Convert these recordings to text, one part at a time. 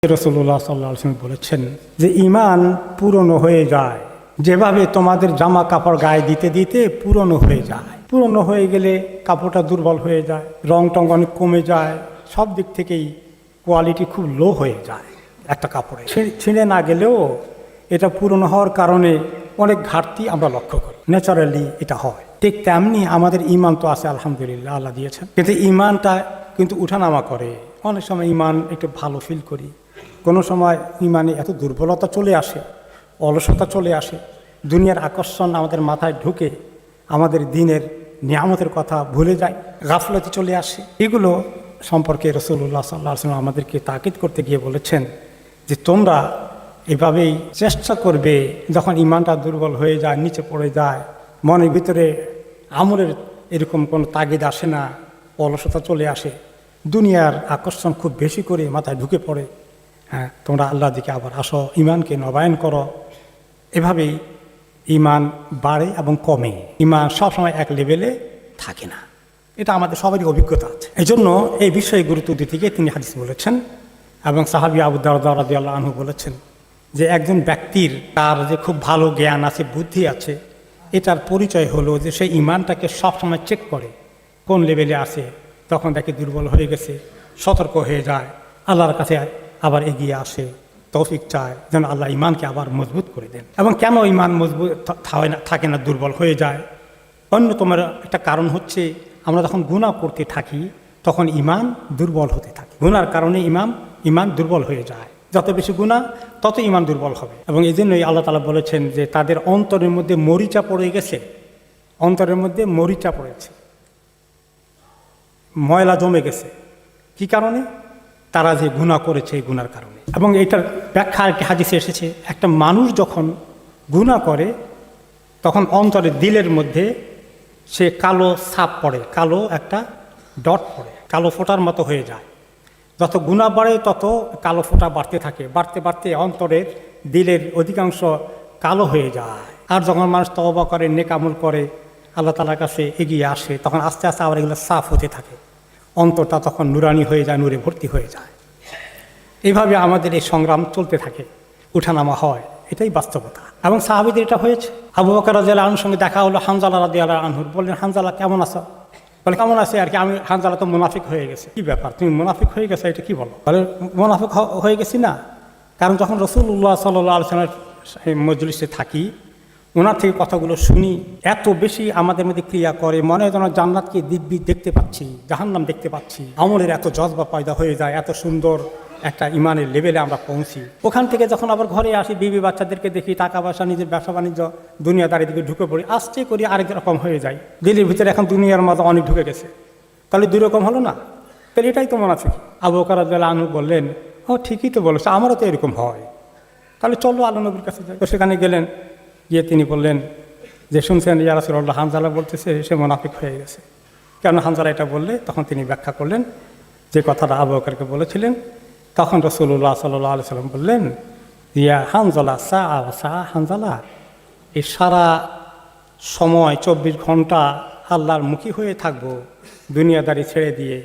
রাসূলুল্লাহ সাল্লাল্লাহু আলাইহি ওয়াসাল্লাম বলেছেন যে ঈমান পুরনো হয়ে যায় যেভাবে তোমাদের জামা কাপড় গায়ে দিতে দিতে পুরনো হয়ে যায়। পুরনো হয়ে গেলে কাপড়টা দুর্বল হয়ে যায়, রং টং অনেক কমে যায়, সব দিক থেকেই কোয়ালিটি খুব লো হয়ে যায়। একটা কাপড়ে ছিঁড়ে না গেলেও এটা পুরনো হওয়ার কারণে অনেক ঘাটতি আমরা লক্ষ্য করি, ন্যাচারালি এটা হয়। ঠিক তেমনি আমাদের ঈমান তো আছে আলহামদুলিল্লাহ, আল্লাহ দিয়েছেন, কিন্তু ঈমানটা কিন্তু উঠানামা করে। অনেক সময় ঈমান একটু ভালো ফিল করি, কোনো সময় ঈমানে এত দুর্বলতা চলে আসে, অলসতা চলে আসে, দুনিয়ার আকর্ষণ আমাদের মাথায় ঢুকে আমাদের দিনের নিয়ামতের কথা ভুলে যায়, গাফলতি চলে আসে। এগুলো সম্পর্কে রাসূলুল্লাহ সাল্লাল্লাহু আলাইহি ওয়াসাল্লাম আমাদেরকে তাকিদ করতে গিয়ে বলেছেন যে তোমরা এভাবেই চেষ্টা করবে, যখন ঈমানটা দুর্বল হয়ে যায়, নিচে পড়ে যায়, মনের ভিতরে আমলের এরকম কোনো তাগিদ আসে না, অলসতা চলে আসে, দুনিয়ার আকর্ষণ খুব বেশি করে মাথায় ঢুকে পড়ে, হ্যাঁ, তোমরা আল্লাহর দিকে আবার আসো, ঈমানকে নবায়ন করো। এভাবেই ঈমান বাড়ে এবং কমে। ঈমান সবসময় এক লেভেলে থাকে না, এটা আমাদের সবারই অভিজ্ঞতা আছে। এই জন্য এই বিষয়ে গুরুত্ব দিতে গিয়ে তিনি হাদিস বলেছেন, এবং সাহাবী আবু দারদা রাদিয়াল্লাহু আনহু বলেছেন যে একজন ব্যক্তির তার যে খুব ভালো জ্ঞান আছে, বুদ্ধি আছে, এটার পরিচয় হলো যে সে ঈমানটাকে সবসময় চেক করে কোন লেভেলে আছে। তখন দেখে দুর্বল হয়ে গেছে, সতর্ক হয়ে যায়, আল্লাহর কাছে আবার এগিয়ে আসে, তৌফিক চায় যেন আল্লাহ ঈমানকে আবার মজবুত করে দেন। এবং কেন ঈমান মজবুত থাকে না, দুর্বল হয়ে যায়? অন্যতম একটা কারণ হচ্ছে আমরা যখন গুনাহ করতে থাকি তখন ঈমান দুর্বল হতে থাকে। গুনার কারণে ঈমান দুর্বল হয়ে যায়। যত বেশি গুনাহ তত ঈমান দুর্বল হবে। এবং এই জন্যই আল্লাহ তাআলা বলেছেন যে তাদের অন্তরের মধ্যে মরিচা পড়ে গেছে, অন্তরের মধ্যে মরিচা পড়েছে, ময়লা জমে গেছে। কি কারণে? তারা যে গুনাহ করেছে এই গুনার কারণে। এবং এটার ব্যাখ্যা একটি হাদিসে এসেছে, একটা মানুষ যখন গুনাহ করে তখন অন্তরের দিলের মধ্যে সে কালো ছাপ পড়ে, কালো একটা ডট পড়ে, কালো ফোঁটার মতো হয়ে যায়। যত গুনাহ বাড়ে তত কালো ফোঁটা বাড়তে থাকে, বাড়তে বাড়তে অন্তরের দিলের অধিকাংশ কালো হয়ে যায়। আর যখন মানুষ তওবা করে, নেক আমল করে, আল্লাহ তাআলার কাছে এগিয়ে আসে, তখন আস্তে আস্তে আবার এগুলো সাফ হতে থাকে, অন্তরটা তখন নুরানি হয়ে যায়, নূরে ভর্তি হয়ে যায়। এইভাবে আমাদের এই সংগ্রাম চলতে থাকে, উঠানামা হয়, এটাই বাস্তবতা। এবং সাহাবীদের এটা হয়েছে। আবু বকর রাদিয়াল্লাহু আনহুর সঙ্গে দেখা হলো হানজালা রাদিয়াল্লাহু আনহু, বললেন হানজালা কেমন আছো? বলে কেমন আছে আর কি, আমি হানজালা তো মুনাফিক হয়ে গেছে। কি ব্যাপার, তুমি মুনাফিক হয়ে গেছো, এটা কি বলো? বলে মুনাফিক হয়ে গেছি না, কারণ যখন রাসূলুল্লাহ সাল্লাল্লাহু আলাইহি ওয়াসাল্লামের মজলিসে থাকি, ওনার থেকে কথাগুলো শুনি, এত বেশি আমাদের মধ্যে ক্রিয়া করে, মনে হয় যেন জান্নাতকে দিব্যি দেখতে পাচ্ছি, জাহান্নাম দেখতে পাচ্ছি। আমলের এত জজবা পয়দা হয়ে যায়, এত সুন্দর একটা ঈমানের লেভেলে আমরা পৌঁছি। ওখান থেকে যখন আবার ঘরে আসি, বিবি বাচ্চাদেরকে দেখি, টাকা পয়সা, নিজের ব্যবসা বাণিজ্য, দুনিয়াদারি দিকে ঢুকে পড়ি, আসতে করি আরেক রকম হয়ে যায়। দিলের ভিতরে এখন দুনিয়ার মতো অনেক ঢুকে গেছে, তাহলে দুই রকম হলো না? তাহলে এটাই তো মুনাফিক। আবু বকর রাদিয়াল্লাহু আনহু বললেন, ও ঠিকই তো বলেছে, আমারও তো এরকম হয়, তাহলে চলো আল্লাহ নবীর কাছে যাই। তো সেখানে গেলেন, গিয়ে তিনি বললেন যে শুনছেন ইয়া রাসূলুল্লাহ, হানজালা বলতেছে সে মুনাফিক হয়ে গেছে। কেন হানজালা এটা বললে? তখন তিনি ব্যাখ্যা করলেন যে কথাটা আবু বকরকে বলেছিলেন। তখন রাসূলুল্লাহ সাল্লাল্লাহু আলাইহি ওয়াসাল্লাম বললেন, ইয়া হানজালা হানজালা, এই সারা সময় 24 ঘন্টা আল্লাহর মুখী হয়ে থাকবো দুনিয়াদারি ছেড়ে দিয়ে,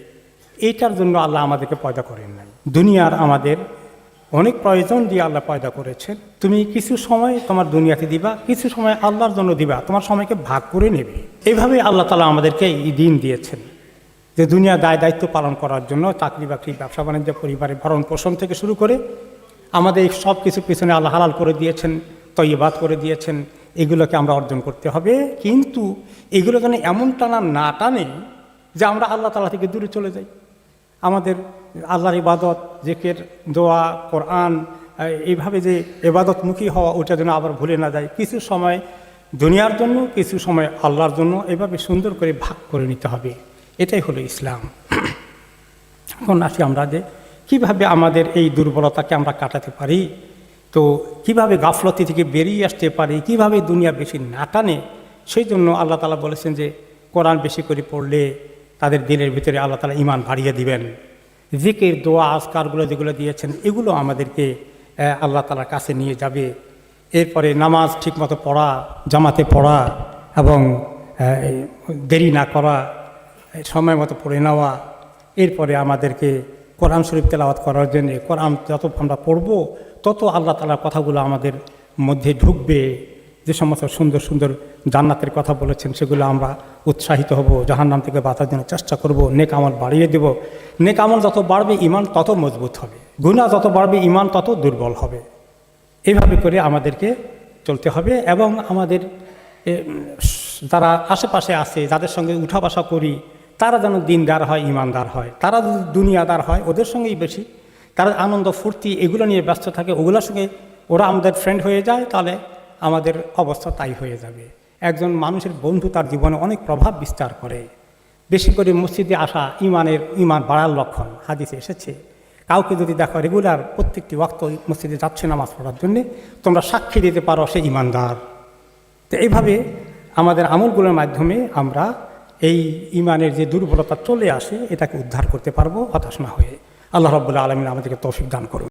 এইটার জন্য আল্লাহ আমাদেরকে পয়দা করেন নাই। দুনিয়ার আমাদের অনেক প্রয়োজন দিয়ে আল্লাহ পয়দা করেছেন। তুমি কিছু সময় তোমার দুনিয়াতে দিবা, কিছু সময় আল্লাহর জন্য দিবা, তোমার সময়কে ভাগ করে নেবে। এইভাবে আল্লাহ তাআলা আমাদেরকে এই দিন দিয়েছেন যে দুনিয়া দায়িত্ব পালন করার জন্য, চাকরি বাকরি, ব্যবসা বাণিজ্য, পরিবারের ভরণ পোষণ থেকে শুরু করে আমাদের সব কিছু পিছনে আল্লাহ হালাল করে দিয়েছেন, তয়্যিবাত করে দিয়েছেন। এগুলোকে আমরা অর্জন করতে হবে, কিন্তু এগুলো যেন এমন টানা না টানে যে আমরা আল্লাহ তাআলা থেকে দূরে চলে যাই। আমাদের আল্লাহর ইবাদত, জিকির, দোয়া, কোরআন, এইভাবে যে ইবাদতমুখী হওয়া, ওটা যেন আবার ভুলে না যায়। কিছু সময় দুনিয়ার জন্য, কিছু সময় আল্লাহর জন্য, এভাবে সুন্দর করে ভাগ করে নিতে হবে। এটাই হলো ইসলাম। এখন আসি আমরা যে কীভাবে আমাদের এই দুর্বলতাকে আমরা কাটাতে পারি, তো কিভাবে গাফলতি থেকে বেরিয়ে আসতে পারি, কিভাবে দুনিয়া বেশি না টানে, সেই জন্য আল্লাহ তাআলা বলেছেন যে কোরআন বেশি করে পড়লে তাদের দিলের ভিতরে আল্লাহ তাআলা ঈমান বাড়িয়ে দিবেন। জিকির, দোয়া, আজকারগুলো যেগুলো দিয়েছেন, এগুলো আমাদেরকে আল্লাহ তাআলার কাছে নিয়ে যাবে। এরপরে নামাজ ঠিকমতো পড়া, জামাতে পড়া, এবং দেরি না করা, সময় মতো পড়ে নেওয়া, এরপরে আমাদেরকে কোরআন শরীফ তেলাওয়াত করার জন্য। কোরআন যত আমরা পড়ব তত আল্লাহ তাআলার কথাগুলো আমাদের মধ্যে ঢুকবে। যে সমস্ত সুন্দর সুন্দর জান্নাতের কথা বলেছেন সেগুলো আমরা উৎসাহিত হব, জাহান্নাম থেকে বাঁচার জন্য চেষ্টা করব, নেক আমল বাড়িয়ে দেব। নেক আমল যত বাড়বে ঈমান তত মজবুত হবে, গুনাহ যত বাড়বে ঈমান তত দুর্বল হবে। এইভাবে করে আমাদেরকে চলতে হবে। এবং আমাদের যারা আশেপাশে আছে, যাদের সঙ্গে উঠা বসা করি, তারা যেন দিনদার হয়, ইমানদার হয়। তারা যদি দুনিয়াদার হয়, ওদের সঙ্গেই বেশি তারা আনন্দ ফুর্তি এগুলো নিয়ে ব্যস্ত থাকে, ওগুলোর সঙ্গে ওরা আমাদের ফ্রেন্ড হয়ে যায়, তাহলে আমাদের অবস্থা তাই হয়ে যাবে। একজন মানুষের বন্ধু তার জীবনে অনেক প্রভাব বিস্তার করে। বেশি করে মসজিদে আসা ঈমান বাড়ার লক্ষণ, হাদিসে এসেছে। কাউকে যদি দেখো রেগুলার প্রত্যেকটি ওয়াক্ত মসজিদে যাচ্ছে নামাজ পড়ার জন্যে, তোমরা সাক্ষী দিতে পারো সে ঈমানদার। তো এইভাবে আমাদের আমলগুলোর মাধ্যমে আমরা এই ঈমানের যে দুর্বলতা চলে আসে এটাকে উদ্ধার করতে পারবো হতাশ না হয়ে। আল্লাহ রাব্বুল আলামিন আমাদেরকে তৌফিক দান করুন।